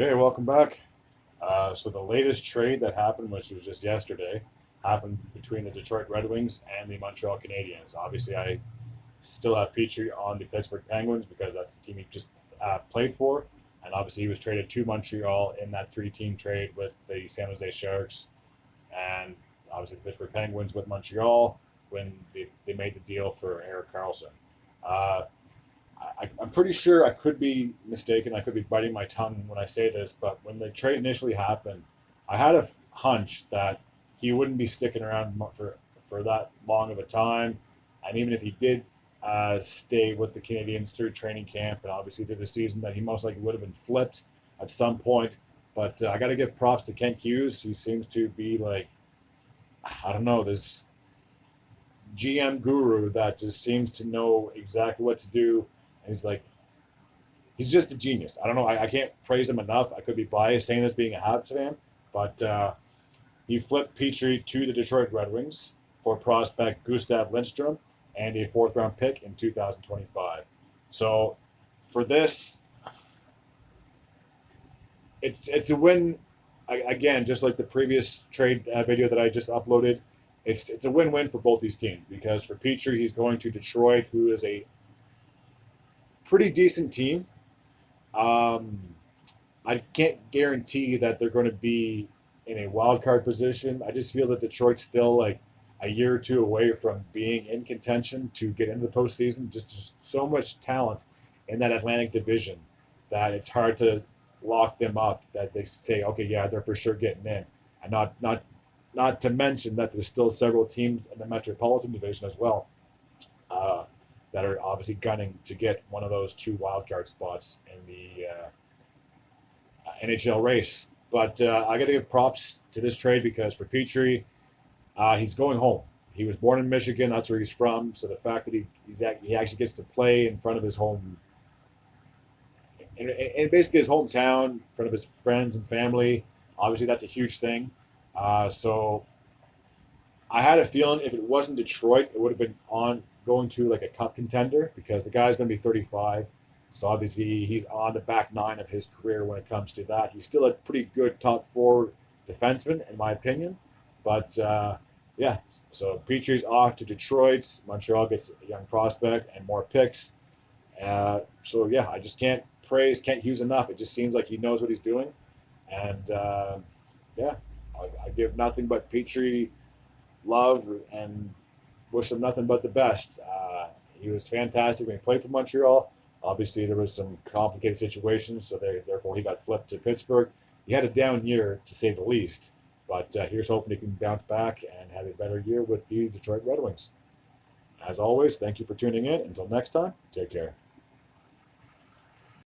Okay, welcome back. So the latest trade that happened, which was just yesterday, happened between the Detroit Red Wings and the Montreal Canadiens. Obviously, I still have Petry on the Pittsburgh Penguins because that's the team he just played for, and obviously he was traded to Montreal in that three-team trade with the San Jose Sharks, and obviously the Pittsburgh Penguins with Montreal when they made the deal for Erik Karlsson. Uh, I'm pretty sure I could be mistaken. I could be biting my tongue when I say this, but when the trade initially happened, I had a hunch that he wouldn't be sticking around for that long of a time. And even if he did stay with the Canadians through training camp and obviously through the season, that he most likely would have been flipped at some point. But I got to give props to Kent Hughes. He seems to be like, I don't know, this GM guru that just seems to know exactly what to do. And he's just a genius. I don't know. I can't praise him enough. I could be biased saying this being a Habs fan, but he flipped Petry to the Detroit Red Wings for prospect Gustav Lindstrom and a fourth round pick in 2025. So for this, it's a win. Again, just like the previous trade video that I just uploaded, it's a win-win for both these teams because for Petry, he's going to Detroit, who is a pretty decent team. Um, I can't guarantee that they're going to be in a wild card position. I just feel that Detroit's still like a year or two away from being in contention to get into the postseason. Just so much talent in that Atlantic division that it's hard to lock them up. That they say, okay, yeah, they're for sure getting in, and not to mention that there's still several teams in the Metropolitan Division as well uh, that are obviously gunning to get one of those two wildcard spots in the NHL race. But I got to give props to this trade because for Petrie, he's going home. He was born in Michigan. That's where he's from. So the fact that he actually gets to play in front of his home, and basically his hometown, in front of his friends and family, obviously that's a huge thing. So I had a feeling if it wasn't Detroit, it would have been on going to like a cup contender because the guy's going to be 35. So obviously he's on the back nine of his career when it comes to that. He's still a pretty good top four defenseman in my opinion. But yeah, so Petry's off to Detroit. Montreal gets a young prospect and more picks. So yeah, I just can't praise Kent Hughes enough. It just seems like he knows what he's doing. And yeah, I give nothing but Petry love and wish him nothing but the best. He was fantastic when he played for Montreal. Obviously, there was some complicated situations, so therefore he got flipped to Pittsburgh. He had a down year, to say the least, but here's hoping he can bounce back and have a better year with the Detroit Red Wings. As always, thank you for tuning in. Until next time, take care.